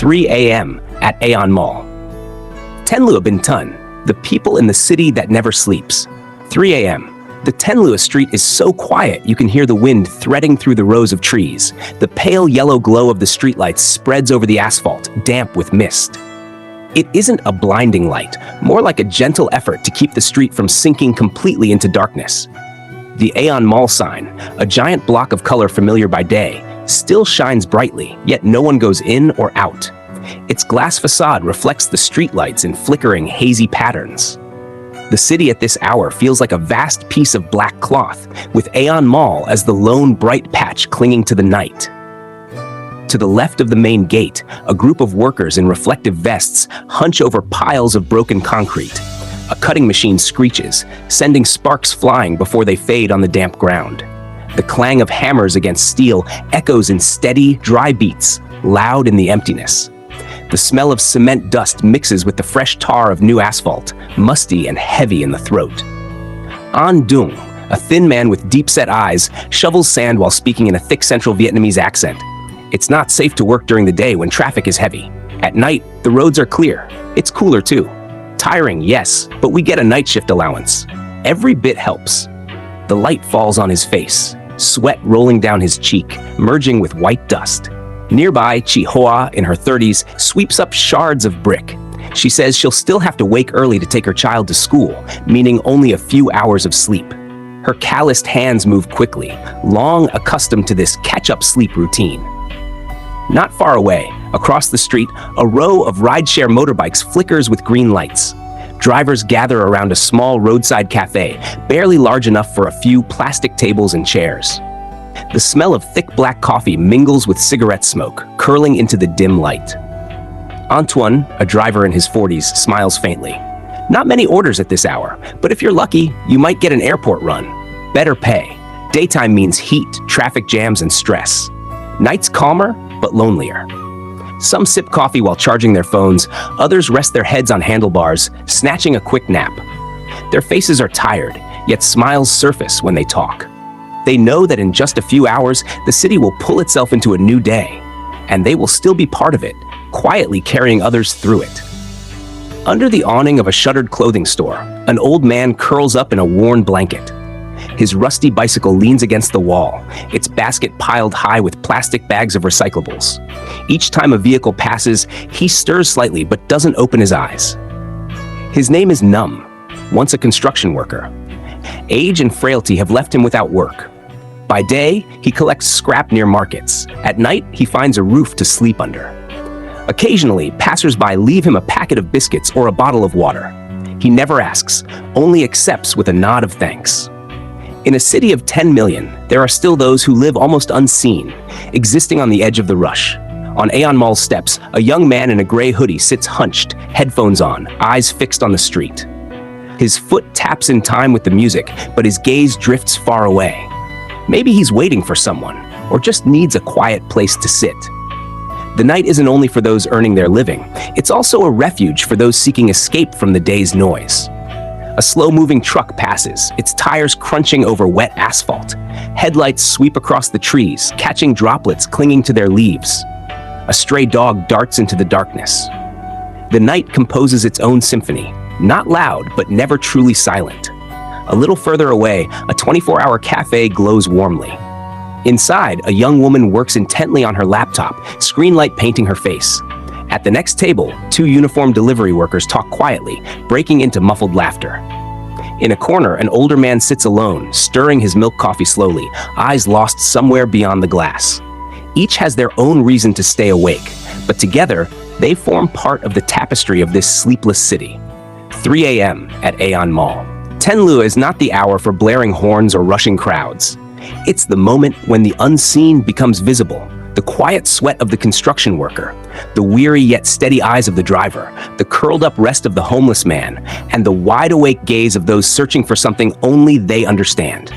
3 a.m. at Aeon Mall. Tenlua Bintan, the people in the city that never sleeps. 3 a.m. The Tenlua street is so quiet you can hear the wind threading through the rows of trees. The pale yellow glow of the streetlights spreads over the asphalt, damp with mist. It isn't a blinding light, more like a gentle effort to keep the street from sinking completely into darkness. The Aeon Mall sign, a giant block of color familiar by day, still shines brightly, yet no one goes in or out. Its glass facade reflects the streetlights in flickering, hazy patterns. The city at this hour feels like a vast piece of black cloth, with Aeon Mall as the lone bright patch clinging to the night. To the left of the main gate, a group of workers in reflective vests hunch over piles of broken concrete. A cutting machine screeches, sending sparks flying before they fade on the damp ground. The clang of hammers against steel echoes in steady, dry beats, loud in the emptiness. The smell of cement dust mixes with the fresh tar of new asphalt, musty and heavy in the throat. An Dung, a thin man with deep-set eyes, shovels sand while speaking in a thick Central Vietnamese accent. It's not safe to work during the day when traffic is heavy. At night, the roads are clear. It's cooler too. Tiring, yes, but we get a night shift allowance. Every bit helps. The light falls on his face, sweat rolling down his cheek, merging with white dust. Nearby, Chi Hoa, in her 30s, sweeps up shards of brick. She says she'll still have to wake early to take her child to school, meaning only a few hours of sleep. Her calloused hands move quickly, long accustomed to this catch-up sleep routine. Not far away, across the street, a row of rideshare motorbikes flickers with green lights. Drivers gather around a small roadside cafe, barely large enough for a few plastic tables and chairs. The smell of thick black coffee mingles with cigarette smoke, curling into the dim light. Antoine, a driver in his 40s, smiles faintly. Not many orders at this hour, but if you're lucky, you might get an airport run. Better pay. Daytime means heat, traffic jams, and stress. Nights calmer, but lonelier. Some sip coffee while charging their phones, others rest their heads on handlebars, snatching a quick nap. Their faces are tired, yet smiles surface when they talk. They know that in just a few hours, the city will pull itself into a new day, and they will still be part of it, quietly carrying others through it. Under the awning of a shuttered clothing store, an old man curls up in a worn blanket. His rusty bicycle leans against the wall, its basket piled high with plastic bags of recyclables. Each time a vehicle passes, he stirs slightly but doesn't open his eyes. His name is Num, once a construction worker. Age and frailty have left him without work. By day, he collects scrap near markets. At night, he finds a roof to sleep under. Occasionally, passers-by leave him a packet of biscuits or a bottle of water. He never asks, only accepts with a nod of thanks. In a city of 10 million, there are still those who live almost unseen, existing on the edge of the rush. On Aeon Mall's steps, a young man in a gray hoodie sits hunched, headphones on, eyes fixed on the street. His foot taps in time with the music, but his gaze drifts far away. Maybe he's waiting for someone, or just needs a quiet place to sit. The night isn't only for those earning their living, it's also a refuge for those seeking escape from the day's noise. A slow-moving truck passes, its tires crunching over wet asphalt. Headlights sweep across the trees, catching droplets clinging to their leaves. A stray dog darts into the darkness. The night composes its own symphony, not loud, but never truly silent. A little further away, a 24-hour cafe glows warmly. Inside, a young woman works intently on her laptop, screen light painting her face. At the next table, two uniformed delivery workers talk quietly, breaking into muffled laughter. In a corner, an older man sits alone, stirring his milk coffee slowly, eyes lost somewhere beyond the glass. Each has their own reason to stay awake, but together, they form part of the tapestry of this sleepless city. 3 a.m. at Aeon Mall. Tenlua is not the hour for blaring horns or rushing crowds. It's the moment when the unseen becomes visible. The quiet sweat of the construction worker, the weary yet steady eyes of the driver, the curled-up rest of the homeless man, and the wide-awake gaze of those searching for something only they understand.